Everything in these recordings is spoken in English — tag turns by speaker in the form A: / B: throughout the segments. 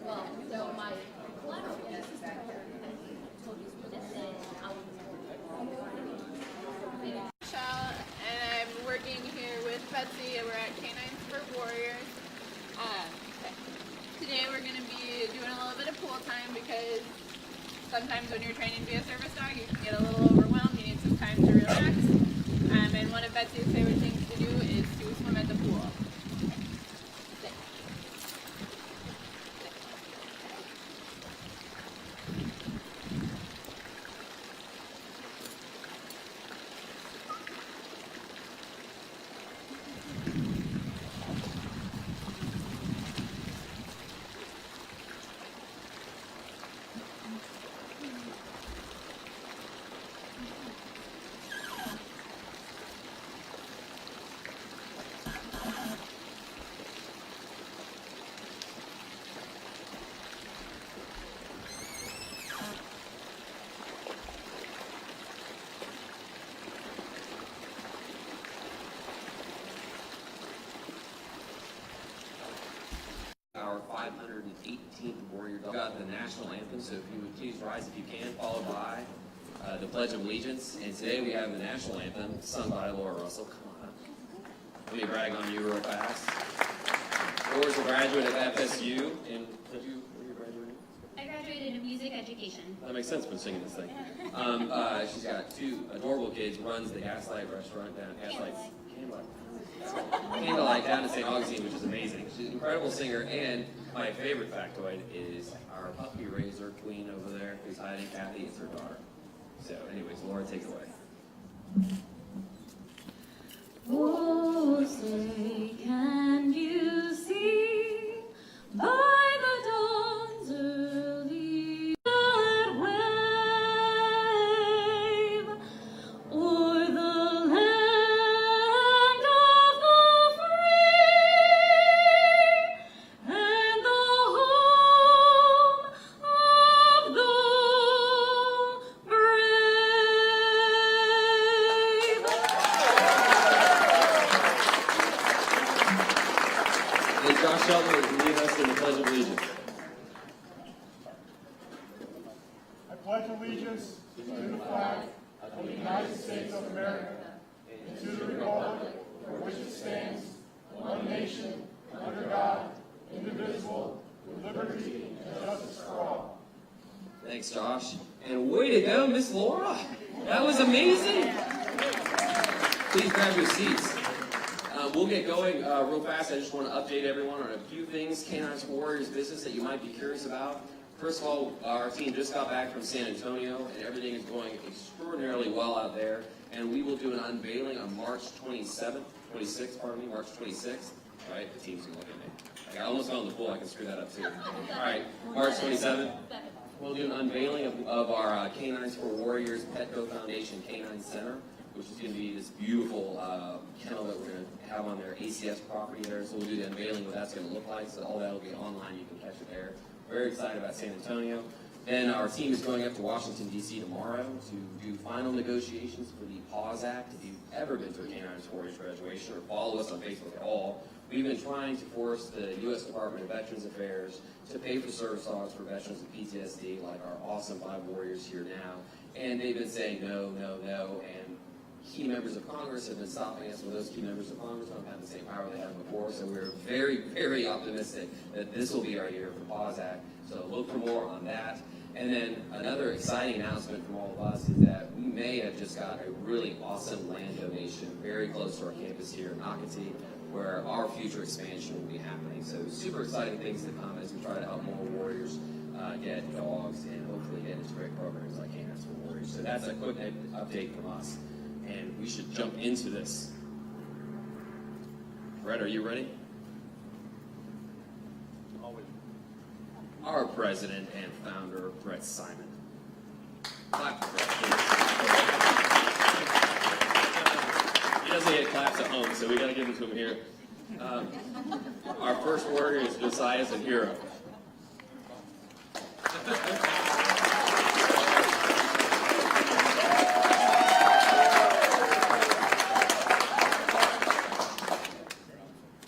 A: Well, so my collateral is told you this
B: Michelle, and I'm working here with Betsy, and we're at K9s for Warriors. Today we're going to be doing a little bit of pool time because sometimes when you're training to be a service dog, you can get a little overwhelmed. You need some time to relax. And one of Betsy's favorite things to do is to swim at the pool. Sit.
C: Our 518th Warrior Dog got the national anthem, so if you would please rise if you can, followed by the Pledge of Allegiance. And today we have the national anthem sung by Laura Russell. Come on. Let me brag on you real fast. Laura's a graduate of FSU, and where you graduated?
A: I graduated in music education.
C: That makes sense when singing this thing. She's got two adorable kids, runs the Gaslight restaurant down Candlelight down in St. Augustine, which is amazing. She's an incredible singer, and my favorite factoid is our puppy raiser queen over there who's hiding. Kathy is her daughter. So anyways, Laura, take it away.
A: Oh, say, can you see by the dawn's early wave o'er the land of the free and the home of the brave?
C: And Josh Shelton will lead us in the Pledge of Allegiance.
D: I pledge allegiance to the flag of the United States of America and to the republic for which it stands, one nation, under God, indivisible, with liberty and justice for all.
C: Thanks, Josh. And way to go, Miss Laura. That was amazing. Please grab your seats. We'll get going real fast. I just want to update everyone on a few things, K9s for Warriors business that you might be curious about. First of all, our team just got back from San Antonio, and everything is going extraordinarily well out there. And we will do an unveiling on March 26th, March 26th. All right, the team's going to look at me. I almost fell in the pool. I can screw that up too. All right, March 27th. We'll do an unveiling of our K9s for Warriors Petco Foundation K9 Center, which is going to be this beautiful kennel that we're going to have on their ACS property there. So we'll do the unveiling of what that's going to look like. So all that will be online. You can catch it there. Very excited about San Antonio. Then our team is going up to Washington, D.C. tomorrow to do final negotiations for the PAWS Act. If you've ever been to a K9s Warriors graduation or follow us on Facebook at all, we've been trying to force the U.S. Department of Veterans Affairs to pay for service dogs for veterans with PTSD, like our awesome 5 warriors here now. And they've been saying no, no, no, and key members of Congress have been stopping us. When those key members of Congress don't have the same power they had before, so we're very, very optimistic that this will be our year for PAWS Act. So look for more on that. And then another exciting announcement from all of us is that we may have just got a really awesome land donation very close to our campus here in Nocatee, where our future expansion will be happening. So super exciting things to come as we try to help more warriors get dogs and hopefully get into great programs like K9s for Warriors. So that's a quick update from us. And we should jump into this. Brett, are you ready?
D: Always.
C: Our president and founder, Brett Simon. Clap for Brett. He doesn't get claps at home, so we got to give them to him here. Our first warrior is Josiah's a hero.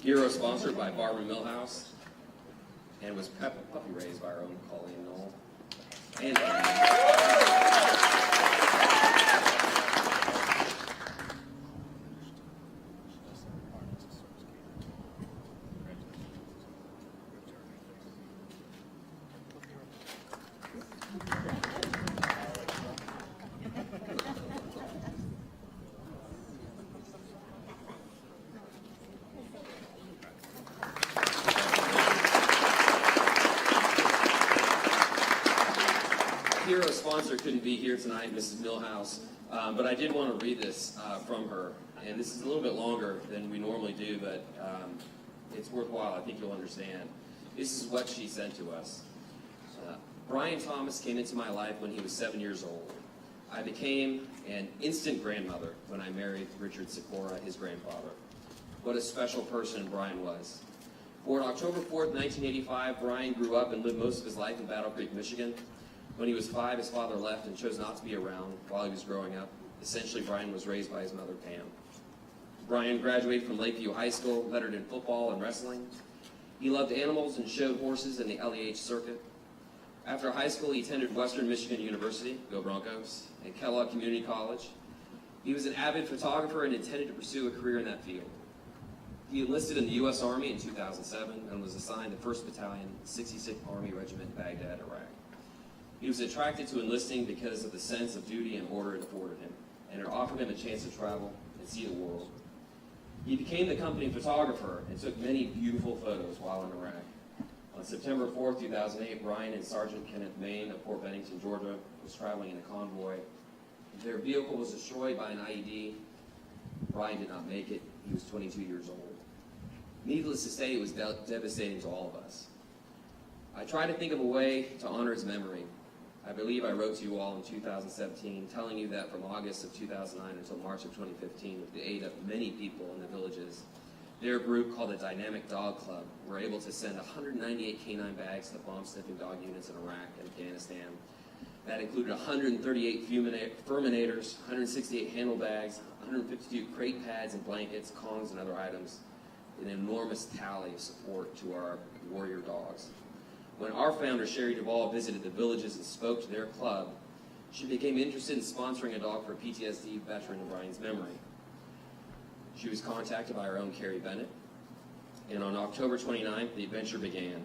C: Hero sponsored by Barbara Millhouse. and was puppy raised by our own Colleen Knoll. And Hero's sponsor couldn't be here tonight, Mrs. Millhouse, but I did want to read this from her. And this is a little bit longer than we normally do, but it's worthwhile. I think you'll understand. This is what she said to us. Brian Thomas came into my life when he was 7 years old. I became an instant grandmother when I married Richard Sikora, his grandfather. What a special person Brian was. Born October 4th, 1985, Brian grew up and lived most of his life in Battle Creek, Michigan. When he was 5, his father left and chose not to be around while he was growing up. Essentially, Brian was raised by his mother, Pam. Brian graduated from Lakeview High School, lettered in football and wrestling. He loved animals and showed horses in the LEH circuit. After high school, he attended Western Michigan University, go Broncos, and Kellogg Community College. He was an avid photographer and intended to pursue a career in that field. He enlisted in the U.S. Army in 2007 and was assigned the 1st Battalion, 66th Army Regiment, Baghdad, Iraq. He was attracted to enlisting because of the sense of duty and order it afforded him, and it offered him a chance to travel and see the world. He became the company photographer and took many beautiful photos while in Iraq. On September 4th, 2008, Brian and Sergeant Kenneth Main of Fort Bennington, Georgia, was traveling in a convoy. Their vehicle was destroyed by an IED. Brian did not make it. He was 22 years old. Needless to say, it was devastating to all of us. I tried to think of a way to honor his memory. I believe I wrote to you all in 2017, telling you that from August of 2009 until March of 2015, with the aid of many people in the villages, their group called the Dynamic Dog Club were able to send 198 K9 bags to bomb-sniffing dog units in Iraq and Afghanistan. That included 138 Furminators, 168 handle bags, 152 crate pads and blankets, Kongs and other items, an enormous tally of support to our warrior dogs. When our founder, Sherry Duvall, visited the villages and spoke to their club, she became interested in sponsoring a dog for a PTSD veteran in Brian's memory. She was contacted by our own Carrie Bennett, and on October 29th, the adventure began.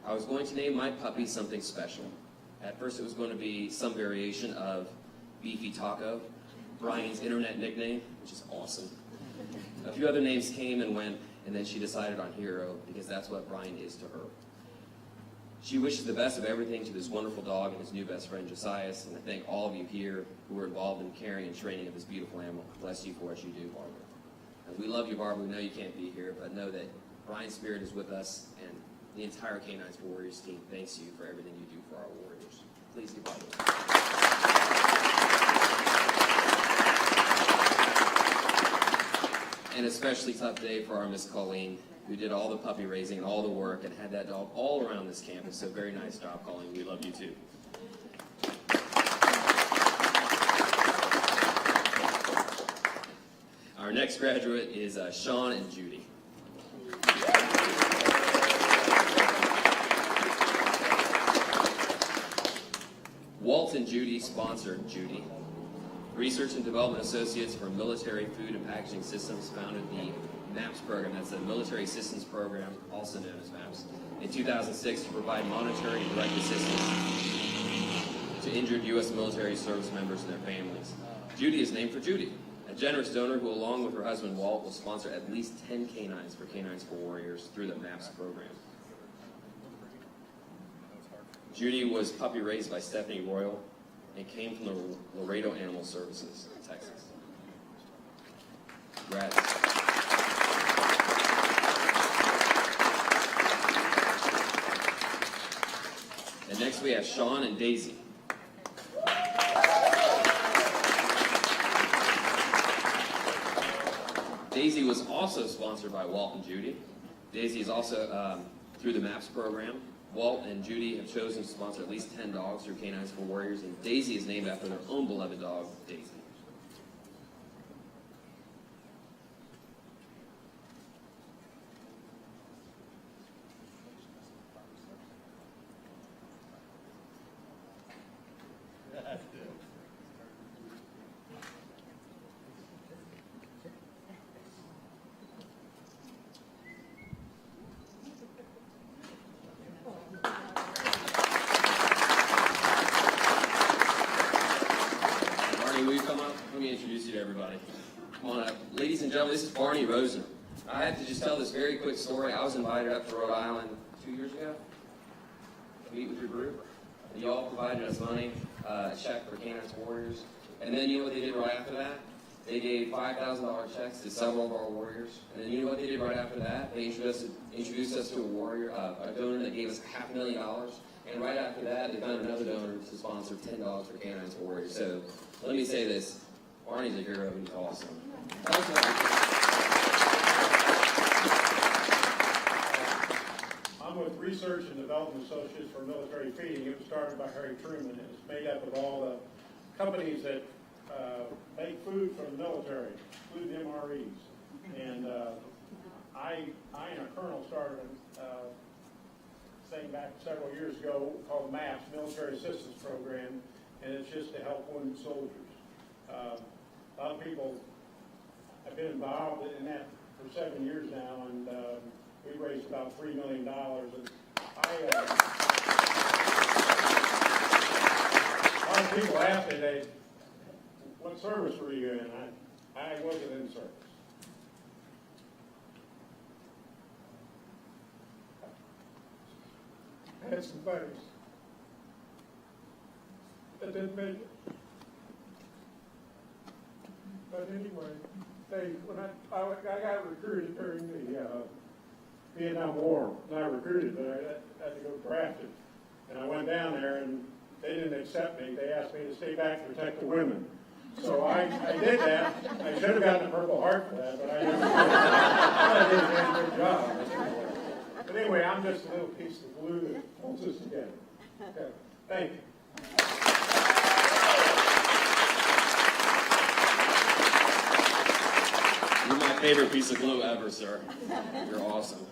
C: I was going to name my puppy something special. At first, it was going to be some variation of Beefy Taco, Brian's internet nickname, which is awesome. A few other names came and went, and then she decided on Hero, because that's what Brian is to her. She wishes the best of everything to this wonderful dog and his new best friend, Josias, and I thank all of you here who were involved in caring and training of this beautiful animal. Bless you for what you do, Barbara. And we love you, Barbara. We know you can't be here, but know that Brian's spirit is with us, and the entire K9s Warriors team thanks you for everything you do for our warriors. Please give Barbara. An especially tough day for our Miss Colleen, who did all the puppy raising and all the work and had that dog all around this campus. So very nice job, Colleen. We love you too. Our next graduate is Sean and Judy. Walt and Judy sponsored Judy. Research and Development Associates for Military Food and Packaging Systems founded the MAPS program, that's the Military Systems Program, also known as MAPS, in 2006 to provide monetary and direct assistance to injured U.S. military service members and their families. Judy is named for Judy, a generous donor who, along with her husband Walt, will sponsor at least 10 K9s for K9s for Warriors through the MAPS program. Judy was puppy raised by Stephanie Royal and came from the Laredo Animal Services, Texas. Congrats. And next we have Sean and Daisy. Daisy was also sponsored by Walt and Judy. Daisy is also through the MAPS program. Walt and Judy have chosen to sponsor at least 10 dogs through K9s for Warriors, and Daisy is named after their own beloved dog, Daisy. introduce you to everybody. Come on up. Ladies and gentlemen, this is Barney Rosen. I have to just tell this very quick story. I was invited up to Rhode Island 2 years ago to meet with your group. You all provided us money, a check for K9s Warriors. And then you know what they did right after that? They gave $5,000 checks to several of our warriors. And then you know what they did right after that? They introduced us to a warrior, a donor that gave us $500,000. And right after that, they found another donor to sponsor $10 for K9s Warriors. So let me say this. Barney's a hero. He's awesome.
D: I'm with Research and Development Associates for Military Feeding. It was started by Harry Truman, and it's made up of all the companies that make food for the military, including MREs. And I and a colonel started thing back several years ago called MAPS, Military Assistance Program, and it's just to help wounded soldiers. A lot of people have been involved in that for 7 years now, and we raised about $3 million. And a lot of people ask me, what service were you in? I wasn't in service. I had some buddies that didn't make it. But anyway, when I got recruited during the Vietnam War, not recruited, but I had to go drafted. And I went down there and they didn't accept me. They asked me to stay back to protect the women. So I did that. I should have gotten a Purple Heart for that, but I did a very good job. But anyway, I'm just a little piece of glue that holds us together. Okay. Thank you.
C: You're my favorite piece of glue ever, sir. You're awesome.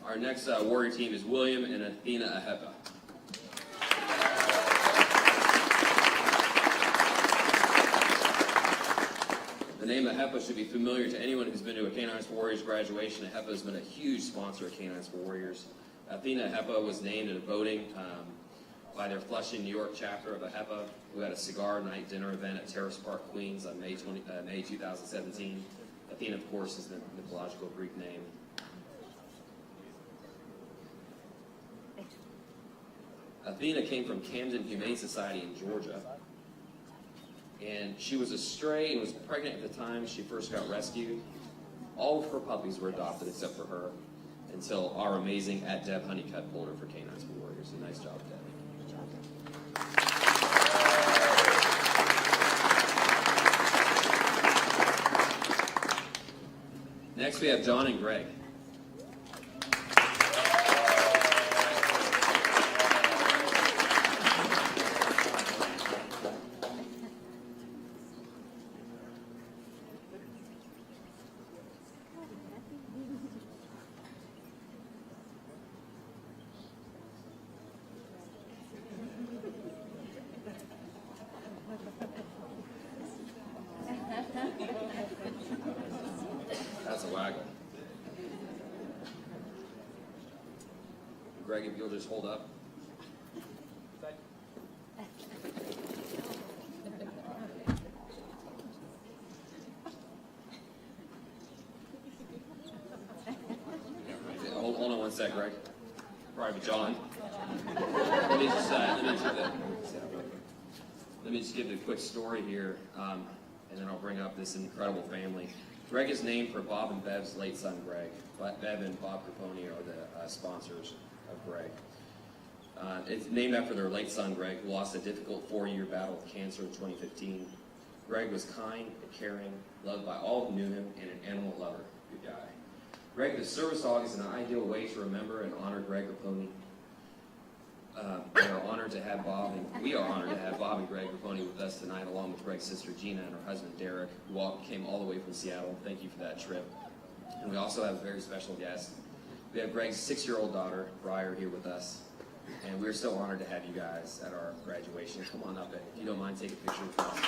C: Our next warrior team is William and Athena Ahepa. The name Ahepa should be familiar to anyone who's been to a K9s Warriors graduation. Ahepa has been a huge sponsor of K9s Warriors. Athena Ahepa was named in a voting by their Flushing, New York chapter of Ahepa, who had a cigar night dinner event at Terrace Park, Queens on May 2017. Athena, of course, is the mythological Greek name. Athena came from Camden Humane Society in Georgia. And she was a stray and was pregnant at the time she first got rescued. All of her puppies were adopted except for her, until our amazing @Deb Honeycutt pulled her for K9s Warriors. So nice job, Deb. Next we have John and Greg. That's a waggle. Greg, if you'll just hold up. Hold on one sec, Greg. Probably John. Let me just give you a quick story here, and then I'll bring up this incredible family. Greg is named for Bob and Bev's late son, Greg. Bev and Bob Capone are the sponsors of Greg. It's named after their late son, Greg, who lost a difficult 4-year battle with cancer in 2015. Greg was kind and caring, loved by all who knew him, and an animal lover. Good guy. Greg, the service dog is an ideal way to remember and honor Greg Capone. We are honored to have Bob and Greg Raponi with us tonight, along with Greg's sister Gina and her husband Derek, who came all the way from Seattle. Thank you for that trip. And we also have a very special guest. We have Greg's 6-year-old daughter, Briar, here with us. And we're so honored to have you guys at our graduation. Come on up, and if you don't mind, take a picture with us.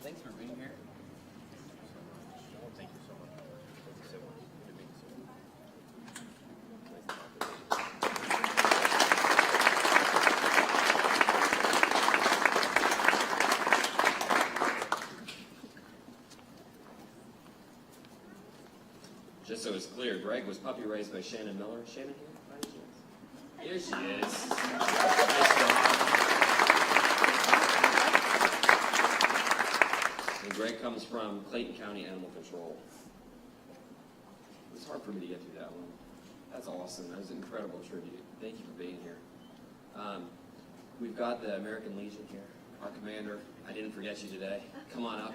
C: thanks for being here.
D: Thank you so much.
C: Just so it's clear, Greg was puppy raised by Shannon Miller. Shannon here? By any chance? Here she is. Nice job. And Greg comes from Clayton County Animal Control. It's hard for me to get through that one. That's awesome. That was an incredible tribute. Thank you for being here. We've got the American Legion here. Our commander. I didn't forget you today. Come on up.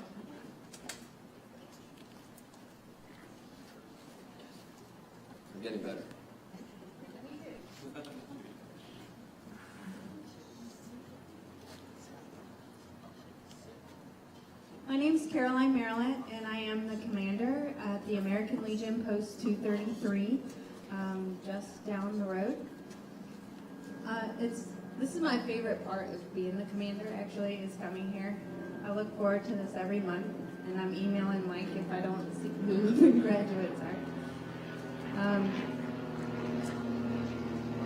C: I'm getting better.
E: My name is Caroline Maryland, and I am the commander at the American Legion Post 233, just down the road. This is my favorite part of being the commander, actually, is coming here. I look forward to this every month, and I'm emailing Mike if I don't see who the graduates are.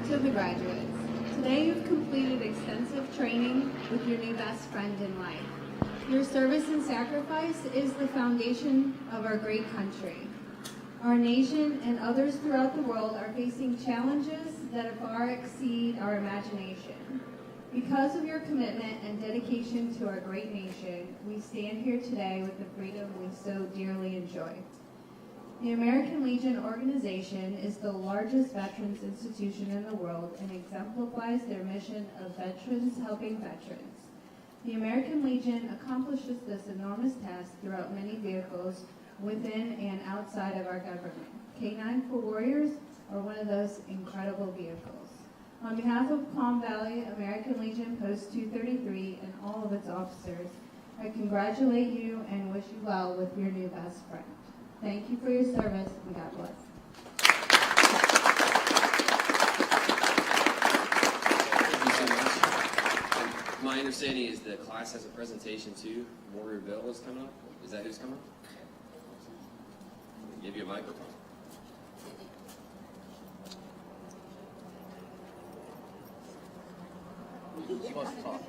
E: To the graduates, today you've completed extensive training with your new best friend in life. Your service and sacrifice is the foundation of our great country. Our nation and others throughout the world are facing challenges that far exceed our imagination. Because of your commitment and dedication to our great nation, we stand here today with the freedom we so dearly enjoy. The American Legion organization is the largest veterans institution in the world and exemplifies their mission of veterans helping veterans. The American Legion accomplishes this enormous task throughout many vehicles within and outside of our government. K9 for Warriors are one of those incredible vehicles. On behalf of Palm Valley American Legion Post 233 and all of its officers, I congratulate you and wish you well with your new best friend. Thank you for your service, and God bless.
C: Thank you so much. My understanding is the class has a presentation too. Warrior Bill is coming up. Is that who's coming? I'll give you a microphone.
D: You're supposed to talk.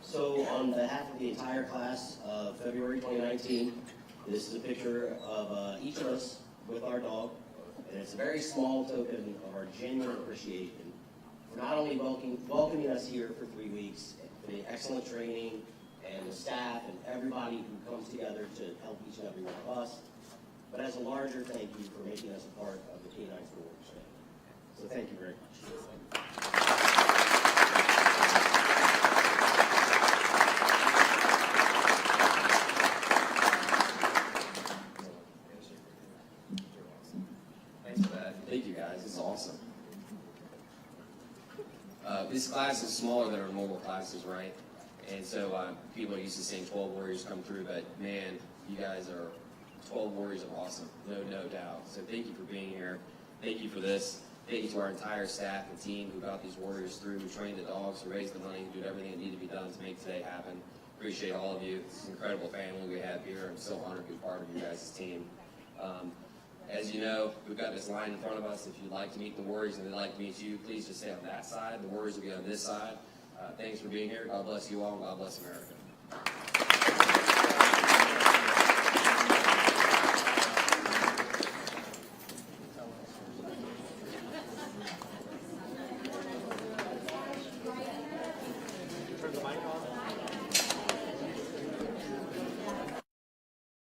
F: So on behalf of the entire class of February 2019, this is a picture of each of us with our dog, and it's a very small token of our genuine appreciation for not only welcoming us here for 3 weeks, for the excellent training and the staff and everybody who comes together to help each and every one of us, but as a larger thank you for making us a part of the K9s for Warriors family. So thank you very much.
C: Thanks for that. Thank you guys. It's awesome. This class is smaller than our normal classes, right? And so people are used to seeing 12 Warriors come through, but man, you guys are 12 Warriors of awesome, no doubt. So thank you for being here. Thank you for this. Thank you to our entire staff and team who got these Warriors through, who trained the dogs, who raised the money, who did everything that needed to be done to make today happen. Appreciate all of you. It's an incredible family we have here. I'm so honored to be part of you guys' team. As you know, we've got this line in front of us. If you'd like to meet the Warriors and they'd like to meet you, please just stay on that side. The Warriors will be on this side. Thanks for being here. God bless you all. God bless America.